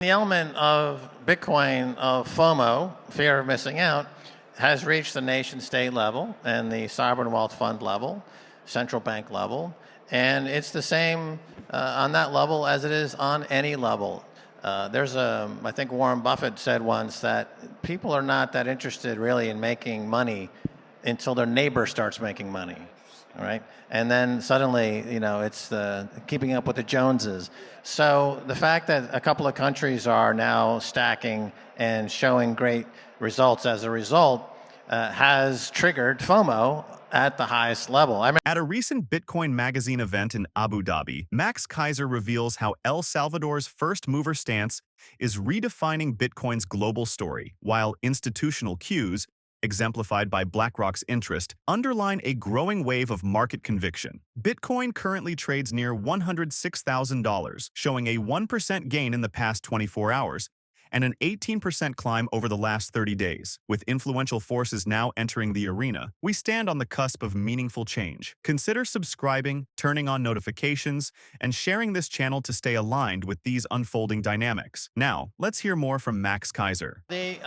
The element of Bitcoin of FOMO, fear of missing out, has reached the nation state level and the sovereign wealth fund level, central bank level, and it's the same on that level as it is on any level. I think Warren Buffett said once that people are not that interested really in making money until their neighbor starts making money, all right? And then suddenly, it's keeping up with the Joneses. So the fact that a couple of countries are now stacking and showing great results as a result has triggered FOMO at the highest level. At a recent Bitcoin Magazine event in Abu Dhabi, Max Keiser reveals how El Salvador's first mover stance is redefining Bitcoin's global story, while institutional cues, exemplified by BlackRock's interest, underline a growing wave of market conviction. Bitcoin currently trades near $106,000, showing a 1% gain in the past 24 hours, and an 18% climb over the last 30 days. With influential forces now entering the arena, we stand on the cusp of meaningful change. Consider subscribing, turning on notifications, and sharing this channel to stay aligned with these unfolding dynamics. Now, let's hear more from Max Keiser. The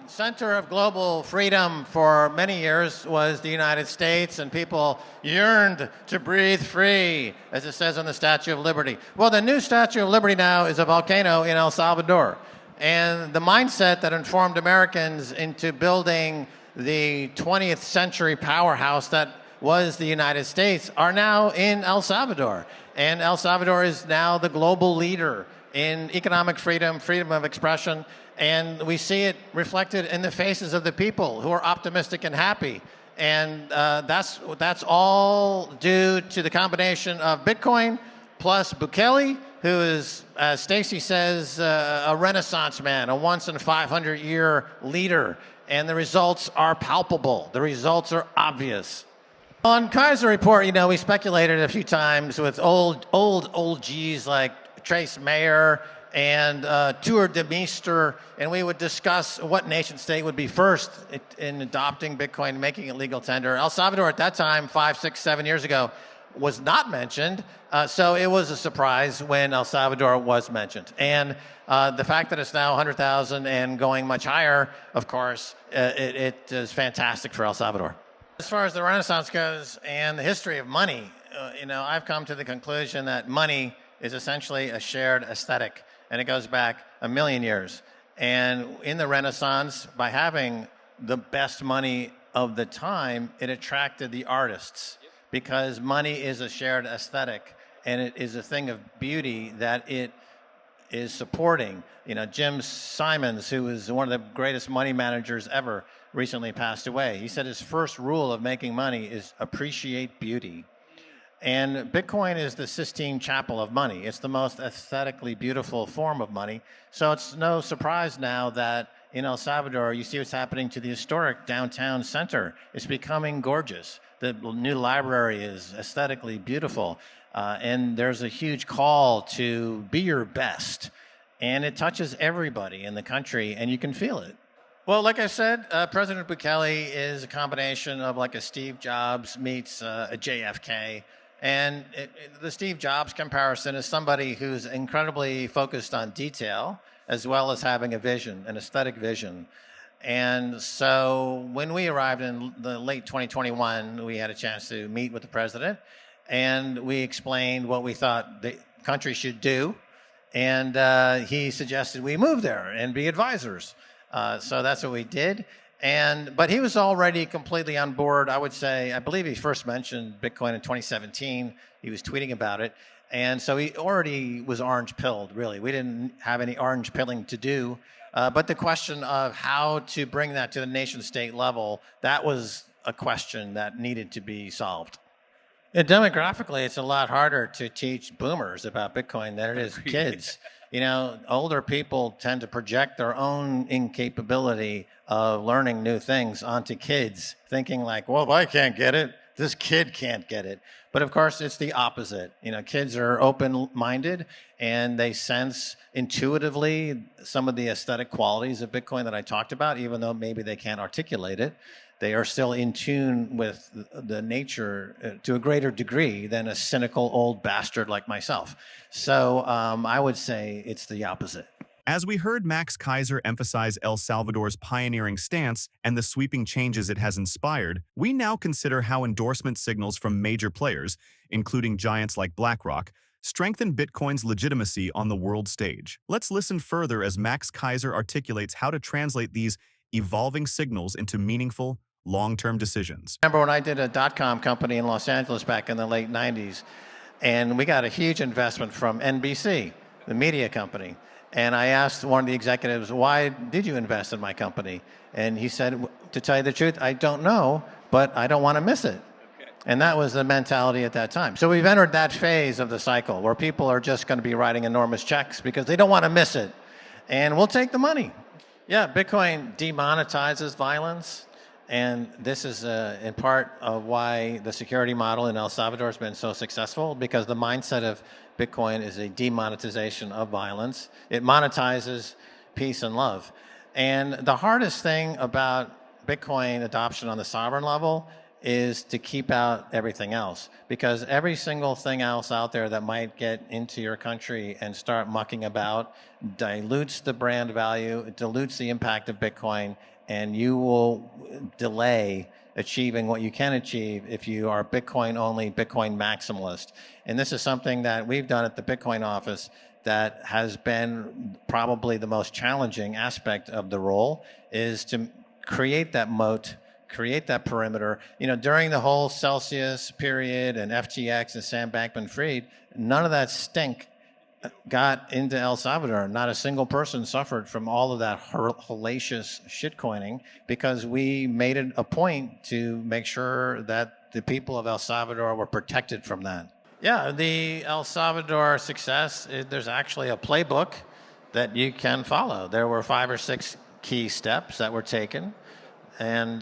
center of global freedom for many years was the United States, and people yearned to breathe free, as it says on the Statue of Liberty. Well, the new Statue of Liberty now is a volcano in El Salvador. And the mindset that informed Americans into building the 20th century powerhouse that was the United States are now in El Salvador. And El Salvador is now the global leader in economic freedom, freedom of expression, and we see it reflected in the faces of the people who are optimistic and happy. And that's all due to the combination of Bitcoin plus Bukele, who is, as Stacy says, a Renaissance man, a once in 500-year leader. And the results are palpable. The results are obvious. On Keiser report, we speculated a few times with old G's like Trace Mayer and Tour de Meester, and we would discuss what nation state would be first in adopting Bitcoin, making it legal tender. El Salvador at that time, 5, 6, 7 years ago, was not mentioned, so it was a surprise when El Salvador was mentioned. And the fact that it's now 100,000 and going much higher, of course, it is fantastic for El Salvador. As far as the Renaissance goes and the history of money, I've come to the conclusion that money is essentially a shared aesthetic, and it goes back a million years. And in the Renaissance, by having the best money of the time, it attracted the artists, because money is a shared aesthetic, and it is a thing of beauty that it is supporting. Jim Simons, who is one of the greatest money managers ever, recently passed away. He said his first rule of making money is appreciate beauty. And Bitcoin is the Sistine Chapel of money. It's the most aesthetically beautiful form of money. So it's no surprise now that in El Salvador, you see what's happening to the historic downtown center. It's becoming gorgeous. The new library is aesthetically beautiful. And there's a huge call to be your best. And it touches everybody in the country, and you can feel it. Well, like I said, President Bukele is a combination of like a Steve Jobs meets a JFK. And the Steve Jobs comparison is somebody who's incredibly focused on detail, as well as having a vision, an aesthetic vision. And so when we arrived in the late 2021, we had a chance to meet with the president, and we explained what we thought the country should do. And he suggested we move there and be advisors. So that's what we did. But he was already completely on board. I believe he first mentioned Bitcoin in 2017. He was tweeting about it. And so he already was orange pilled, really. We didn't have any orange pilling to do. But the question of how to bring that to the nation state level, that was a question that needed to be solved. And demographically, it's a lot harder to teach boomers about Bitcoin than it is kids. Older people tend to project their own incapability of learning new things onto kids, thinking like, well, if I can't get it, this kid can't get it. But of course, it's the opposite. Kids are open-minded, and they sense intuitively some of the aesthetic qualities of Bitcoin that I talked about, even though maybe they can't articulate it. They are still in tune with the nature to a greater degree than a cynical old bastard like myself. So I would say it's the opposite. As we heard Max Keiser emphasize El Salvador's pioneering stance and the sweeping changes it has inspired, we now consider how endorsement signals from major players, including giants like BlackRock, strengthen Bitcoin's legitimacy on the world stage. Let's listen further as Max Keiser articulates how to translate these evolving signals into meaningful, long-term decisions. Remember when I did a dot-com company in Los Angeles back in the late 90s, and we got a huge investment from NBC, the media company. And I asked one of the executives, why did you invest in my company? And he said, to tell you the truth, I don't know, but I don't want to miss it. And that was the mentality at that time. So we've entered that phase of the cycle where people are just going to be writing enormous checks because they don't want to miss it. And we'll take the money. Yeah, Bitcoin demonetizes violence. And this is in part of why the security model in El Salvador has been so successful, because the mindset of Bitcoin is a demonetization of violence. It monetizes peace and love. And the hardest thing about Bitcoin adoption on the sovereign level is to keep out everything else, because every single thing else out there that might get into your country and start mucking about dilutes the brand value, it dilutes the impact of Bitcoin, and you will delay achieving what you can achieve if you are Bitcoin only, Bitcoin maximalist. And this is something that we've done at the Bitcoin office that has been probably the most challenging aspect of the role, is to create that moat, create that perimeter. You know, during the whole Celsius period and FTX and Sam Bankman-Fried, none of that stink got into El Salvador. Not a single person suffered from all of that hellacious shitcoining, because we made it a point to make sure that the people of El Salvador were protected from that. Yeah, the El Salvador success, there's actually a playbook that you can follow. There were 5 or 6 key steps that were taken. And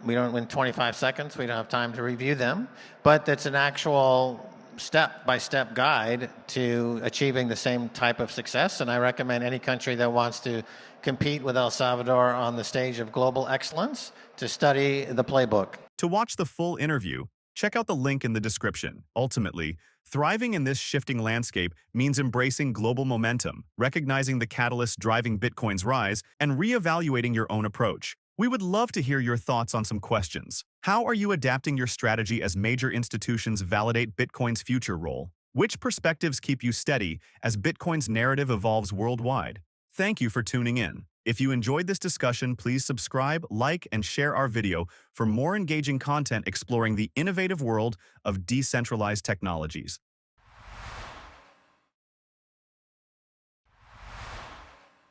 we don't, in 25 seconds, we don't have time to review them, but it's an actual step-by-step guide to achieving the same type of success. And I recommend any country that wants to compete with El Salvador on the stage of global excellence to study the playbook. To watch the full interview, check out the link in the description. Ultimately, thriving in this shifting landscape means embracing global momentum, recognizing the catalysts driving Bitcoin's rise, and reevaluating your own approach. We would love to hear your thoughts on some questions. How are you adapting your strategy as major institutions validate Bitcoin's future role? Which perspectives keep you steady as Bitcoin's narrative evolves worldwide? Thank you for tuning in. If you enjoyed this discussion, please subscribe, like, and share our video for more engaging content exploring the innovative world of decentralized technologies.